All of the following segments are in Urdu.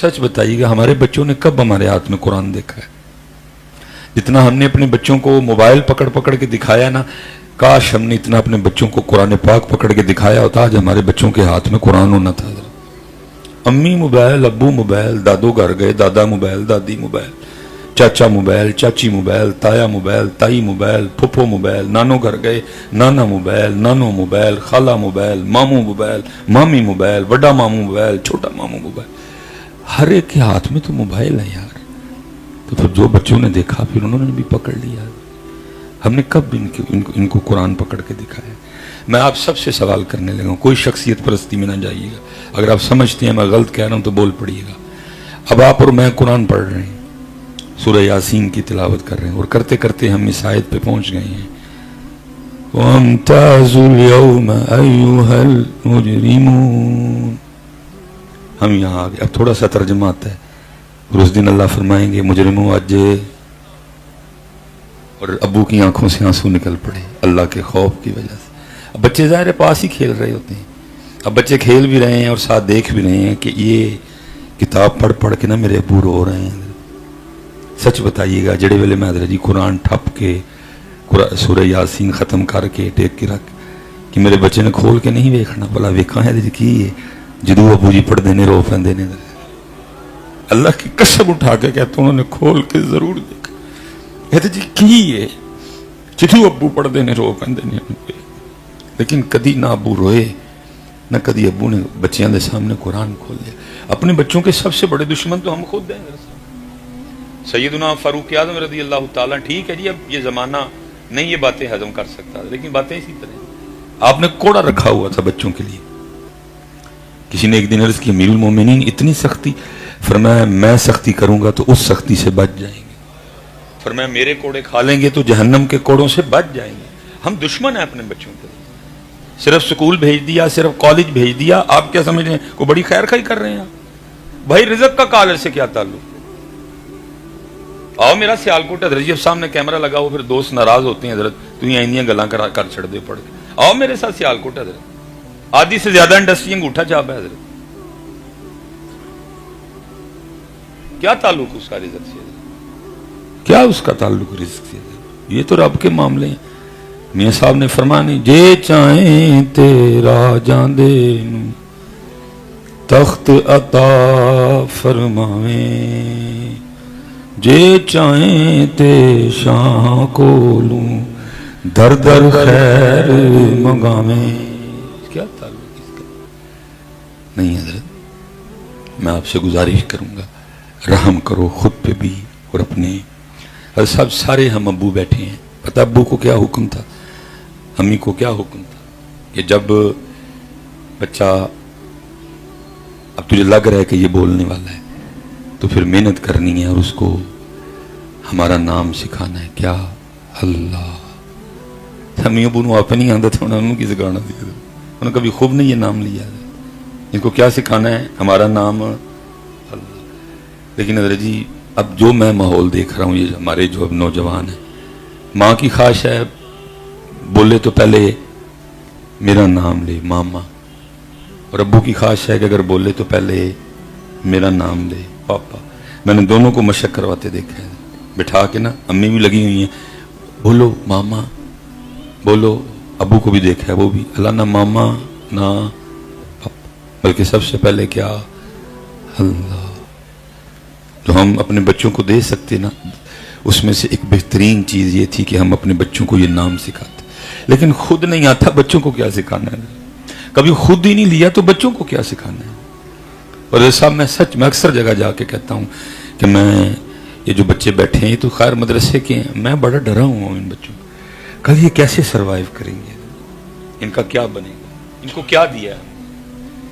سچ بتائیے گا ہمارے بچوں نے کب ہمارے ہاتھ میں قرآن دیکھا ہے؟ جتنا ہم نے اپنے بچوں کو موبائل پکڑ پکڑ کے دکھایا نا، کاش ہم نے اتنا اپنے بچوں کو قرآن پاک پکڑ کے دکھایا ہوتا، آج ہمارے بچوں کے ہاتھ میں قرآن ہونا تھا۔ امی موبائل، ابو موبائل، دادو گھر گئے، دادا موبائل، دادی موبائل، چاچا موبائل، چاچی موبائل، تایا موبائل، تائی موبائل، پھپھو موبائل، نانو گھر گئے، نانا موبائل، نانو موبائل، خالہ موبائل، ماموں موبائل، مامی موبائل، بڑا ماموں موبائل، چھوٹا ماموں موبائل، ہر ایک کے ہاتھ میں تو موبائل ہے یار۔ تو پھر جو بچوں نے دیکھا پھر انہوں نے بھی پکڑ لیا۔ ہم نے کب ان کو قرآن پکڑ کے دکھایا؟ میں آپ سب سے سوال کرنے لگا ہوں، کوئی شخصیت پرستی میں نہ جائیے گا، اگر آپ سمجھتے ہیں میں غلط کہہ رہا ہوں تو بول پڑیے گا۔ اب آپ اور میں قرآن پڑھ رہے ہیں، سورہ یاسین کی تلاوت کر رہے ہیں، اور کرتے کرتے ہم اس آیت پہ پہنچ گئے ہیں، وَامْتَازُوا الْيَوْمَ أَيُّهَا الْمُجْرِمُونَ۔ ہم یہاں آگے، اب تھوڑا سا ترجمہ آتا ہے، اور اس دن اللہ فرمائیں گے مجرموں آج، اور ابو کی آنکھوں سے آنسو نکل پڑے اللہ کے خوف کی وجہ سے۔ اب بچے ظاہر پاس ہی کھیل رہے ہوتے ہیں، اب بچے کھیل بھی رہے ہیں اور ساتھ دیکھ بھی رہے ہیں کہ یہ کتاب پڑھ پڑھ کے نا میرے ابو رو رہے ہیں۔ سچ بتائیے گا جڑے ویلے میں حضرت جی قرآن ٹھپ کے سورہ یاسین ختم کر کے ٹیک کے رکھ کہ میرے بچے نے کھول کے نہیں ویکھنا، بلا ویکھاں ہے جی کی ہے جدو ابو جی پڑھ دینے رو پیندے نے۔ اللہ کی قسم اٹھا کے کہتا انہوں نے کھول کے ضرور دیکھا، کہتے جی کی ہے جدو ابو پڑھ دینے رو پیندے نے۔ لیکن کدی نہ ابو روئے نہ کدی ابو نے بچیاں دے سامنے قرآن کھول دیا۔ اپنے بچوں کے سب سے بڑے دشمن تو ہم خود ہیں۔ سیدنا فاروق اعظم رضی اللہ تعالیٰ، ٹھیک ہے جی اب یہ زمانہ نہیں یہ باتیں ہضم کر سکتا، لیکن باتیں اسی طرح۔ آپ نے کوڑا رکھا ہوا تھا بچوں کے لیے، کسی نے ایک دن عرض کی امیر المومنین اتنی سختی، فرمایا میں سختی کروں گا تو اس سختی سے بچ جائیں گے، فرمایا میرے کوڑے کھا لیں گے تو جہنم کے کوڑوں سے بچ جائیں گے۔ ہم دشمن ہیں اپنے بچوں کے، صرف سکول بھیج دیا، صرف کالج بھیج دیا، آپ کیا سمجھ رہے ہیں کوئی بڑی خیر خائی کر رہے ہیں؟ بھائی رزق کا کالر سے کیا تعلق؟ آؤ میرا سیالکوٹ حضرت جی سامنے کیمرہ لگا ہو، پھر دوست ناراض ہوتے ہیں حضرت تو یہ اینیاں گلاں کر چھڑ دے پڑھ کے، آؤ میرے ساتھ سیالکوٹ حضرت، آدھی سے زیادہ انڈسٹری انگوٹھا چاپ ہے حضرت، کیا تعلق اس کا رزق سے؟ کیا اس کا تعلق رزق سے؟ یہ تو رب کے معاملے ہیں۔ میاں صاحب نے فرمایا جے چاہیں تیرا جاندے تخت عطا فرماویں، جے چاہیں تے شاہ کو لوں در در خیر منگاویں۔ کیا تعلق اس کا؟ نہیں حضرت، میں آپ سے گزارش کروں گا رحم کرو خود پہ بھی اور اپنے، اور سب سارے ہم ابو بیٹھے ہیں، پتہ ابو کو کیا حکم تھا، امی کو کیا حکم تھا کہ جب بچہ اب تجھے لگ رہا ہے کہ یہ بولنے والا ہے تو پھر محنت کرنی ہے اور اس کو ہمارا نام سکھانا ہے، کیا اللہ۔ امی ابو نے آپ نہیں آتا تھا، انہوں کی سکھانا دیا، انہوں نے کبھی خوب نہیں یہ نام لیا، ان کو کیا سکھانا ہے؟ ہمارا نام اللہ۔ لیکن حضرت جی اب جو میں ماحول دیکھ رہا ہوں، یہ ہمارے جو اب نوجوان ہیں، ماں کی خواہش ہے بولے تو پہلے میرا نام لے ماما، اور ابو کی خواہش ہے کہ اگر بولے تو پہلے میرا نام لے پاپا۔ میں نے دونوں کو مشق کرواتے دیکھا ہے، بٹھا کے نا، امی بھی لگی ہوئی ہیں بولو ماما بولو، ابو کو بھی دیکھا ہے وہ بھی اللہ نہ ماما نہ پاپا، بلکہ سب سے پہلے کیا اللہ۔ جو ہم اپنے بچوں کو دے سکتے نا، اس میں سے ایک بہترین چیز یہ تھی کہ ہم اپنے بچوں کو یہ نام سکھاتے، لیکن خود نہیں آتا بچوں کو کیا سکھانا ہے؟ کبھی خود ہی نہیں لیا تو بچوں کو کیا سکھانا ہے؟ اور صاحب میں سچ میں اکثر جگہ جا کے کہتا ہوں کہ میں یہ جو بچے بیٹھے ہیں یہ تو خیر مدرسے کے ہیں، میں بڑا ڈرا ہوں ان بچوں کو، کل یہ کیسے سروائیو کریں گے، ان کا کیا بنے گا، ان کو کیا دیا ہے؟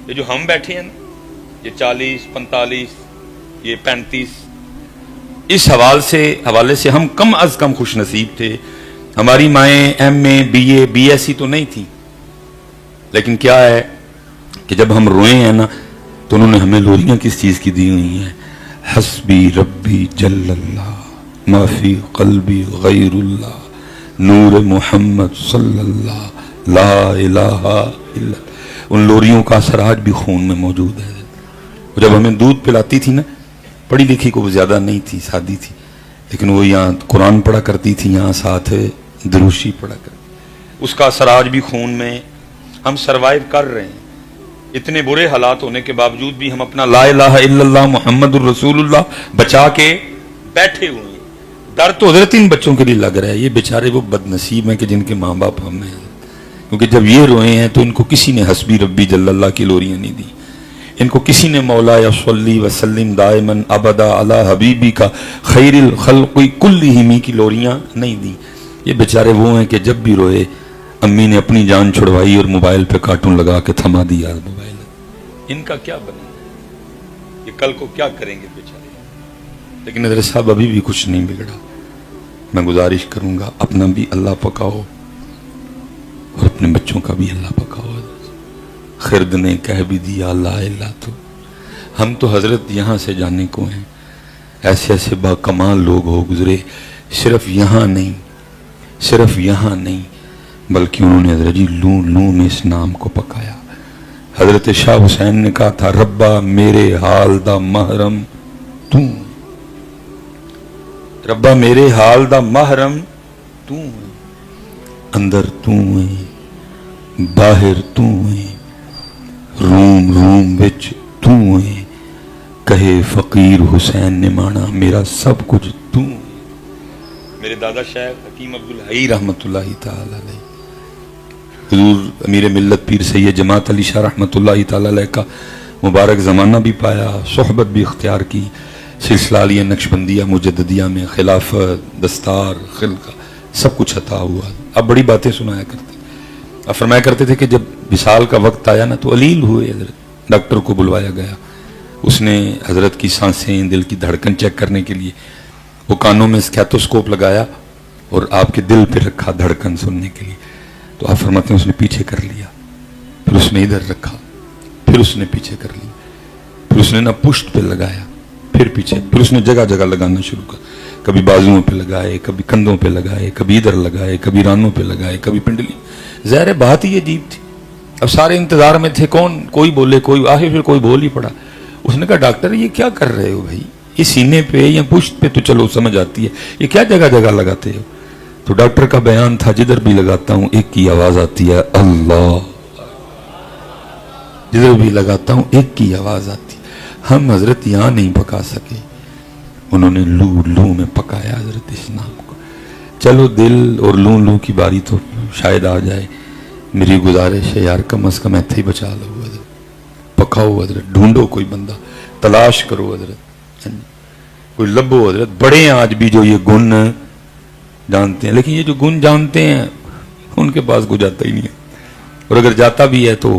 یہ جو ہم بیٹھے ہیں یہ 40 45 یہ 35، اس حوالے سے ہم کم از کم خوش نصیب تھے۔ ہماری مائیں M A B A B S C تو نہیں تھی، لیکن کیا ہے کہ جب ہم روئے ہیں نا تو انہوں نے ہمیں لوریاں کس چیز کی دی ہوئی ہیں؟ حسبی ربی جل اللہ ما فی قلبی غیر اللہ نور محمد صلی اللہ لا الہ الا۔ ان لوریوں کا اثر آج بھی خون میں موجود ہے، وہ جب ہمیں دودھ پلاتی تھی نا، پڑھی لکھی کو زیادہ نہیں تھی، سادی تھی، لیکن وہ یہاں قرآن پڑھا کرتی تھی، یہاں ساتھ دروشی پڑھا کرتی، اس کا اثر آج بھی خون میں، ہم سروائیو کر رہے ہیں۔ اتنے برے حالات ہونے کے باوجود بھی ہم اپنا لا الہ الا اللہ محمد الرسول اللہ بچا کے بیٹھے ہوئے ہیں۔ ڈر تو حضرت ان بچوں کے لیے لگ رہا ہے، یہ بیچارے وہ بد نصیب ہیں کہ جن کے ماں باپ ہم ہیں، کیونکہ جب یہ روئے ہیں تو ان کو کسی نے حسبی ربی جل اللہ کی لوریاں نہیں دی، ان کو کسی نے مولا یا صلی وسلم دائمن ابدا علی حبیبی کا خیر الخلق کلہم کی لوریاں نہیں دی۔ یہ بیچارے وہ ہیں کہ جب بھی روئے امی نے اپنی جان چھڑوائی اور موبائل پہ کارٹون لگا کے تھما دیا موبائل۔ ان کا کیا بنے گا، یہ کل کو کیا کریں گے بیچارے؟ لیکن حضرت صاحب ابھی بھی کچھ نہیں بگڑا۔ میں گزارش کروں گا اپنا بھی اللہ پکاؤ اور اپنے بچوں کا بھی اللہ پکاؤ۔ خرد نے کہہ بھی دیا لا الہ تو، ہم تو حضرت یہاں سے جانے کو ہیں، ایسے ایسے با کمال لوگ ہو گزرے، صرف یہاں نہیں، صرف یہاں نہیں، بلکہ انہوں نے حضرت جی لون لون اس نام کو پکایا۔ حضرت شاہ حسین نے کہا تھا ربا میرے حال دا محرم تو، ربا میرے حال دا محرم تو، اندر تو ہے باہر تو ہے، روم روم وچ تو ہے، کہے فقیر حسین نے مانا میرا سب کچھ تو ہے۔ میرے دادا شیخ حکیم عبدالحی رحمت اللہ تعالی علیہ، حضور امیر ملت پیر سید جماعت علی شاہ رحمت اللہ تعالی علیہ کا مبارک زمانہ بھی پایا، صحبت بھی اختیار کی، سلسلہ علیہ نقشبندیہ مجددیہ میں خلافت، دستار، خلقہ، سب کچھ عطا ہوا۔ اب بڑی باتیں سنایا کرتے، اب فرمایا کرتے تھے کہ جب وصال کا وقت آیا نا تو علیل ہوئے، حضرت ڈاکٹر کو بلوایا گیا، اس نے حضرت کی سانسیں، دل کی دھڑکن چیک کرنے کے لیے وہ کانوں میں اسٹیتھوسکوپ لگایا اور آپ کے دل پہ رکھا دھڑکن سننے کے لیے، تو آپ فرماتے ہیں اس نے پیچھے کر لیا، پھر اس نے ادھر رکھا، پھر اس نے پیچھے کر لیا، پھر اس نے نہ پشت پہ لگایا، پھر پیچھے، پھر اس نے جگہ جگہ لگانا شروع کر، کبھی بازوؤں پہ لگائے، کبھی کندھوں پہ لگائے، کبھی ادھر لگائے، کبھی رانوں پہ لگائے، کبھی پنڈلی۔ ظاہر بات ہی عجیب تھی، اب سارے انتظار میں تھے، کون کوئی بولے، کوئی آخر پھر کوئی بول ہی پڑا۔ اس نے کہا ڈاکٹر یہ کیا کر رہے ہو بھائی، یہ سینے پہ یا پشت پہ تو چلو سمجھ آتی ہے، یہ کیا جگہ جگہ لگاتے ہو؟ تو ڈاکٹر کا بیان تھا جدھر بھی لگاتا ہوں ایک کی آواز آتی ہے اللہ، جدھر بھی لگاتا ہوں ایک کی آواز آتی ہے۔ ہم حضرت یہاں نہیں پکا سکے، انہوں نے لو لو میں پکایا حضرت اس نام کو۔ چلو دل اور لو لو کی باری تو شاید آ جائے، میری گزارش ہے یار کم از کم ایتھے ہی بچا لو حضرت، پکاؤ حضرت، ڈھونڈو کوئی بندہ، تلاش کرو حضرت، کوئی لبو حضرت۔ بڑے ہیں آج بھی جو یہ گن جانتے ہیں، لیکن یہ جو گن جانتے ہیں ان کے پاس کوئی جاتا ہی نہیں ہے، اور اگر جاتا بھی ہے تو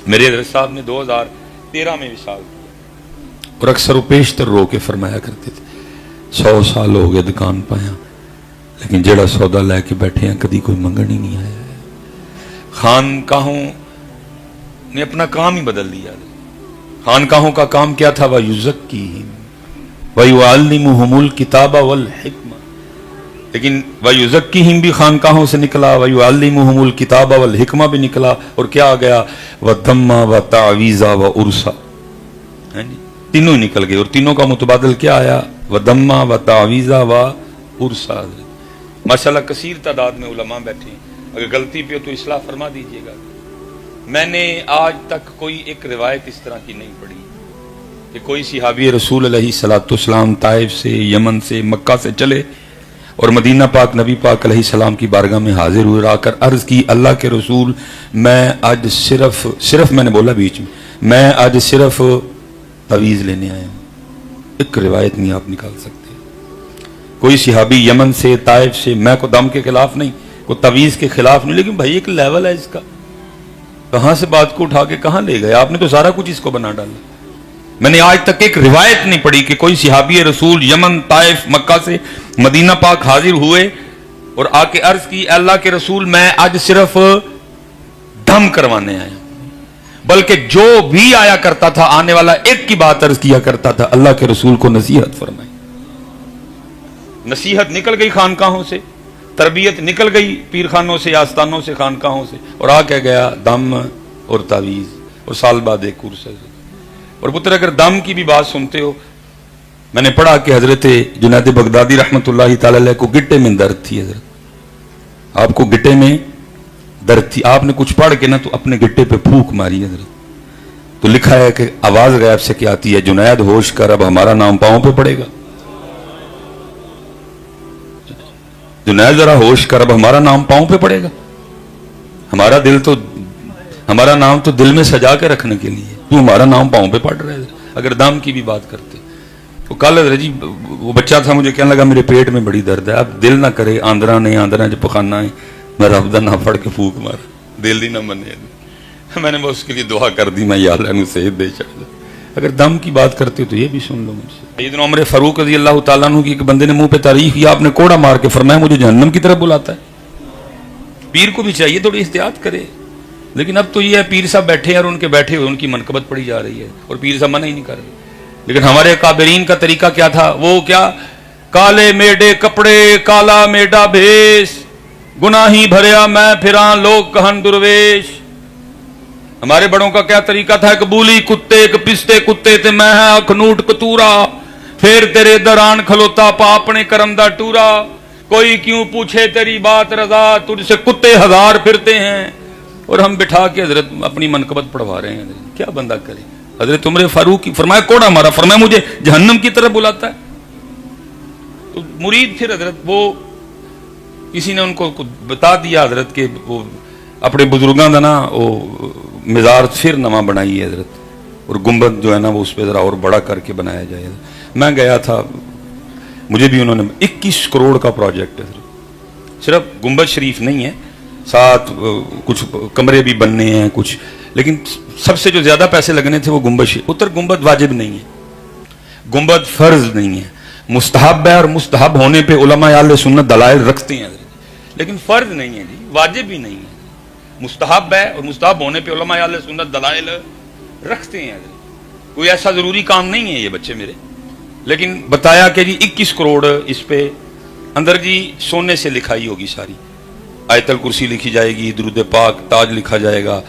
میرے حضرت صاحب نے 2013 میں وصال کیا، اور اکثر و پیشتر رو کے فرمایا کرتے تھے 100 سال ہو گئے دکان پایا، لیکن جڑا سودا لے کے بیٹھے ہیں کدی کوئی منگن ہی نہیں آیا ہے۔ خانقاہوں نے اپنا کام ہی بدل دیا، خانقاہوں کا کام کیا تھا؟ وَيُزَكِّيهِمْ وَيُعَلِّمُهُمُ الْكِتَابَ وَالْحِكْمَةَ، لیکن وَيُزَكِّيهِمْ بھی خانقاہوں سے نکلا، وَيُعَلِّمُهُمُ الْكِتَابَ وَالْحِكْمَةَ بھی نکلا، اور کیا آ گیا؟ وَدَمَّ وَتَعْوِيزَ وَعُرْسَ، تینوں نکل گئے، اور تینوں کا متبادل کیا آیا؟ وَدَمَّ وَتَعْوِيزَ وَعُرْسَ۔ ماشاءاللہ کثیر تعداد میں علماء بیٹھے ہیں، اگر غلطی پہ ہو تو اصلاح فرما دیجئے گا۔ میں نے آج تک کوئی ایک روایت اس طرح کی نہیں پڑھی کہ کوئی صحابی رسول علیہ الصلوۃ والسلام طائف سے، یمن سے، مکہ سے چلے اور مدینہ پاک نبی پاک علیہ السلام کی بارگاہ میں حاضر ہوئے، آ کر عرض کی اللہ کے رسول میں آج صرف میں نے بولا بیچ میں آج صرف تعویذ لینے آیا ہوں۔ ایک روایت نہیں آپ نکال سکتے، کوئی صحابی یمن سے، طائف سے، میں کو دم کے خلاف نہیں، کوئی تعویذ کے خلاف نہیں، لیکن بھائی ایک لیول ہے اس کا، کہاں سے بات کو اٹھا کے کہاں لے گئے آپ نے؟ تو سارا کچھ اس کو بنا ڈالا۔ میں نے آج تک ایک روایت نہیں پڑھی کہ کوئی صحابی رسول یمن، طائف، مکہ سے مدینہ پاک حاضر ہوئے اور آ کے عرض کی اللہ کے رسول میں آج صرف دم کروانے آیا، بلکہ جو بھی آیا کرتا تھا آنے والا ایک کی بات عرض کیا کرتا تھا، اللہ کے رسول کو نصیحت فرمائی۔ نصیحت نکل گئی خانقاہوں سے، تربیت نکل گئی پیر خانوں سے، آستانوں سے، خانقاہوں سے، اور آ کے گیا دم اور تعویذ، اور سال بعد ایک عرس۔ اور پتر اگر دم کی بھی بات سنتے ہو، میں نے پڑھا کہ حضرت جنید بغدادی رحمۃ اللہ تعالی علیہ کو گٹے میں درد تھی. حضرت آپ کو گٹے میں درد تھی، آپ نے کچھ پڑھ کے نا تو اپنے گٹے پہ پھونک ماری. حضرت تو لکھا ہے کہ آواز غیب سے کیا آتی ہے، جنید ہوش کر اب ہمارا نام پاؤں پہ پڑے گا. جنید ذرا ہوش کر اب ہمارا نام پاؤں پہ پڑے گا. ہمارا نام تو دل میں سجا کے رکھنے کے لیے، تو ہمارا نام پاؤں پہ پڑ رہا ہے. اگر دم کی بھی بات کرتے تو کل حضرت جی وہ بچہ تھا، مجھے کہنے لگا میرے پیٹ میں بڑی درد ہے. اب دل نہ کرے آندرا نہیں آندرا جو پخانا ہے، میں رب دا نہ پڑھ کے پھونک مارا، دل ہی نہ منے. میں نے اس کے لیے دعا کر دی، میں یا اللہ صحت دے چڑھ. اگر دم کی بات کرتے ہو تو یہ بھی سن لو مجھ سے. سیدنا عمر فاروق رضی اللہ تعالیٰ عنہ کی ایک بندے نے منہ پہ تعریف کیا، آپ نے کوڑا مار کے فرمایا مجھے جہنم کی طرف بلاتا ہے. پیر کو بھی چاہیے تھوڑی احتیاط کرے، لیکن اب تو یہ ہے پیر صاحب بیٹھے ہیں اور ان کے بیٹھے ہوئے ان کی منقبت پڑی جا رہی ہے اور پیر صاحب منع ہی نہیں کر رہے. لیکن ہمارے اکابرین کا طریقہ کیا تھا؟ وہ کیا، کالے میڈے کپڑے کالا میڈا بھیس، گناہی بھریا میں پھراں لوگ کہن درویش. ہمارے بڑوں کا کیا طریقہ تھا؟ ایک بولی کتے ایک پستے کتے تے میں ہے اکھنوٹ کتورا، پھر تیرے دران کھلوتا پا اپنے کرم دا ٹورا، کوئی کیوں پوچھے تیری بات رضا، تجھ سے کتے ہزار پھرتے ہیں. اور ہم بٹھا کے حضرت اپنی منقبت پڑھوا رہے ہیں. کیا بندہ کرے؟ حضرت عمر فاروق کی فرمایا کوڑا مارا، فرمایا مجھے جہنم کی طرف بلاتا ہے. تو مرید پھر حضرت وہ کسی نے ان کو بتا دیا حضرت کہ وہ اپنے بزرگاں دا نا وہ مزار پھر نواں بنائی ہے حضرت، اور گنبد جو ہے نا وہ اس پہ ذرا اور بڑا کر کے بنایا جائے. میں گیا تھا، مجھے بھی انہوں نے 21 کروڑ کا پروجیکٹ ہے حضرت. صرف گنبد شریف نہیں ہے، ساتھ کچھ کمرے بھی بننے ہیں کچھ، لیکن سب سے جو زیادہ پیسے لگنے تھے وہ گنبد شریف. اتر گنبد واجب نہیں ہے، گنبد فرض نہیں ہے، مستحب ہے، اور مستحب ہونے پہ علماء اہل سنت دلائل رکھتے ہیں، لیکن فرض نہیں ہے جی، واجب بھی نہیں ہے. مستحب ہے اور مستحب ہونے پہ علماء اہل سنت دلائل رکھتے ہیں. کوئی ایسا ضروری کام نہیں ہے یہ بچے میرے. لیکن بتایا کہ جی 21 کروڑ اس پہ اندر جی سونے سے لکھائی ہوگی ساری، آیت الکرسی لکھی جائے گی، درود پاک تاج لکھا جائے گا،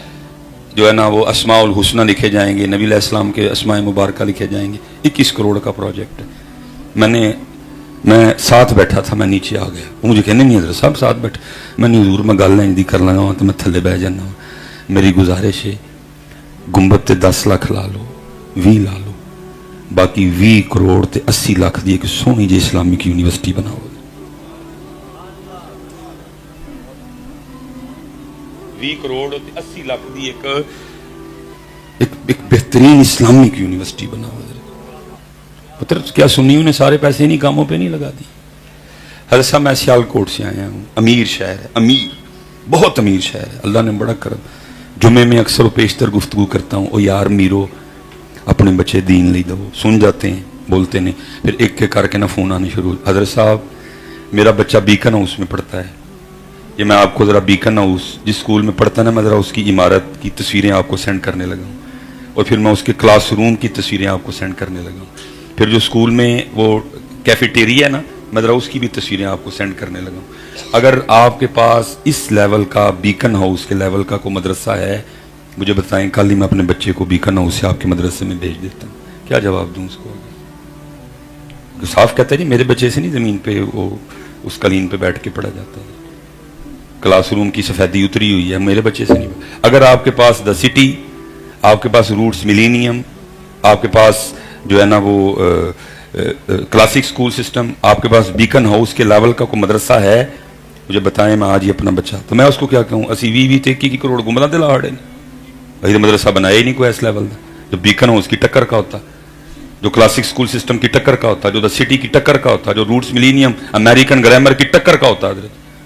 جو ہے نا وہ اسماء الحسنہ لکھے جائیں گے، نبی علیہ السلام کے اسماء مبارکہ لکھے جائیں گے. 21 کروڑ کا پروجیکٹ ہے. میں ساتھ بیٹھا تھا، میں نیچے آ گیا. وہ مجھے کہنے نہیں حضرت صاحب ساتھ بیٹھے. میں نہیں حضور میں گل نہیں کر لگا ہوں تو میں تھلے بہ جانا ہوں. میری گزارش ہے گنبد تے 10 لاکھ لا لو، 20 لا لو، باقی 20 کروڑ تے 80 لاکھ دی ایک سونی جی اسلامک یونیورسٹی بناؤ. 20 کروڑ تے 80 لاکھ دی ایک بہترین اسلامک یونیورسٹی بناؤ. پتر کیا سنیوں نے سارے پیسے انہی کاموں پہ نہیں لگا دی. حضرت صاحب میں سیال کوٹ سے آیا ہوں، امیر شہر ہے، امیر بہت امیر شہر ہے، اللہ نے بڑا کرم. جمعے میں اکثر و بیشتر گفتگو کرتا ہوں، او یار میرو اپنے بچے دین لے دو. سن جاتے ہیں، بولتے نہیں، پھر ایک کر کے نہ فون آنے شروع. حضرت صاحب میرا بچہ بیکن ہاؤس میں پڑھتا ہے. یہ میں آپ کو ذرا بیکن ہاؤس جس اسکول میں پڑھتا ہے نا، میں ذرا اس کی عمارت کی تصویریں آپ کو سینڈ کرنے لگا ہوں، اور پھر میں اس کے کلاس روم کی تصویریں آپ کو سینڈ کرنے لگا ہوں. پھر جو اسکول میں وہ کیفیٹیریا ہے نا، میں ذرا اس کی بھی تصویریں آپ کو سینڈ کرنے لگا ہوں. اگر آپ کے پاس اس لیول کا بیکن ہاؤس کے لیول کا کوئی مدرسہ ہے مجھے بتائیں، کل ہی میں اپنے بچے کو بیکن ہاؤس سے آپ کے مدرسے میں بھیج دیتا ہوں. کیا جواب دوں اس کو؟ صاف کہتا ہے جی میرے بچے سے نہیں زمین پہ وہ اس قالین پہ بیٹھ کے پڑھا جاتا ہے، کلاس روم کی سفیدی اتری ہوئی ہے، میرے بچے سے نہیں. اگر آپ کے پاس دا سٹی، آپ کے پاس روٹس ملینیم، آپ کے پاس جو ہے نا وہ کلاسک سکول سسٹم، آپ کے پاس بیکن ہاؤس کے لیول کا کوئی مدرسہ ہے مجھے بتائیں. میں آج ہی اپنا بچہ تو میں اس کو کیا کہوں، اسی 20-21 کروڑ گمراہ دل آڑے بھائی مدرسہ بنایا ہی نہیں کوئی ایس لیول کا جو بیکن ہاؤس کی ٹکر کا ہوتا، جو کلاسک سکول سسٹم کی ٹکر کا ہوتا، جو دا سٹی کی ٹکر کا ہوتا، جو روٹس ملینیم امریکن گرامر کی ٹکر کا ہوتا.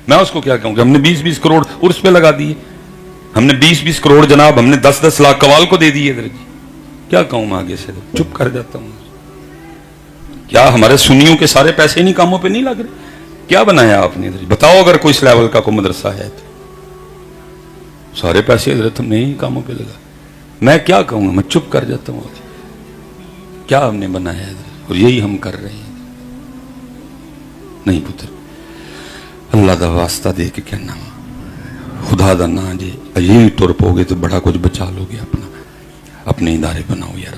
میں اس کو کیا کہوں کہ ہم نے 20-20 کروڑ عرس پہ لگا دیے، ہم نے 20-20 کروڑ جناب ہم نے 10-10 لاکھ قوال کو دے دیے. کیا کہوں میں آگے سے؟ چپ کر جاتا ہوں. کیا ہمارے سنیوں کے سارے پیسے انہی کاموں پہ نہیں لگ رہے؟ کیا بنایا آپ نے؟ بتاؤ اگر کوئی اس لیول کا کوئی مدرسہ ہے تو. سارے پیسے حضرت ہم نے انہی کاموں پہ لگا. میں کیا کہوں گا؟ میں چپ کر جاتا ہوں. کیا ہم نے بنایا ہے اور یہی ہم کر رہے ہیں. نہیں پتر اللہ دا واسطہ دے کے کہنا خدا دا نا جی یہی ٹر پو گے تو بڑا کچھ بچا لو گے. اپنے ادارے بناؤ یار.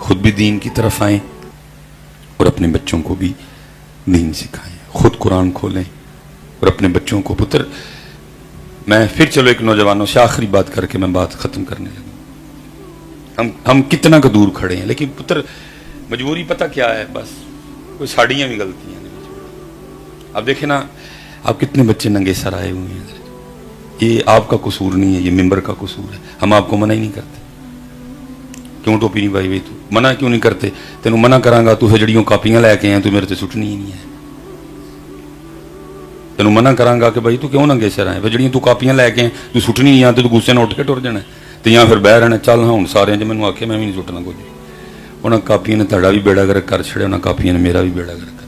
خود بھی دین کی طرف آئیں اور اپنے بچوں کو بھی دین سکھائیں. خود قرآن کھولیں اور اپنے بچوں کو. پتر میں پھر چلو ایک نوجوانوں سے آخری بات کر کے میں بات ختم کرنے لگا. ہم کتنا کا دور کھڑے ہیں, لیکن پتر مجبوری پتہ کیا ہے, بس کوئی ساڑیاں بھی غلطی ہیں. اب دیکھیں نا, آپ کتنے بچے ننگے سر آئے ہوئے ہیں. یہ آپ کا قصور نہیں ہے, یہ ممبر کا قصور ہے. ہم آپ کو منع ہی نہیں کرتے. کیوں ٹوپی نہیں پائی ہوئی, تو منع کیوں نہیں کرتے؟ تینوں منع کراں گا تو جڑیوں کاپیاں لے کے ہیں تو میرے تے سٹنی ہی نہیں ہے. تینوں منع کراں گا کہ بھائی تو کیوں ننگے سر آئے, جڑیاں تو کاپیاں لے کے ہیں تو سٹنی نہیں آتے, تو غصے نہ اٹھ کے ٹر جانا تو یا پھر بہ رہنا چل ہاں ہوں سارے جی مینوں آکھے میں بھی نہیں سٹنا کچھ. انہاں کاپیاں نے تہاڈا بھی بیڑا گرک کر چھڑیا, انہاں کاپیاں نے میرا بھی بیڑا گرک.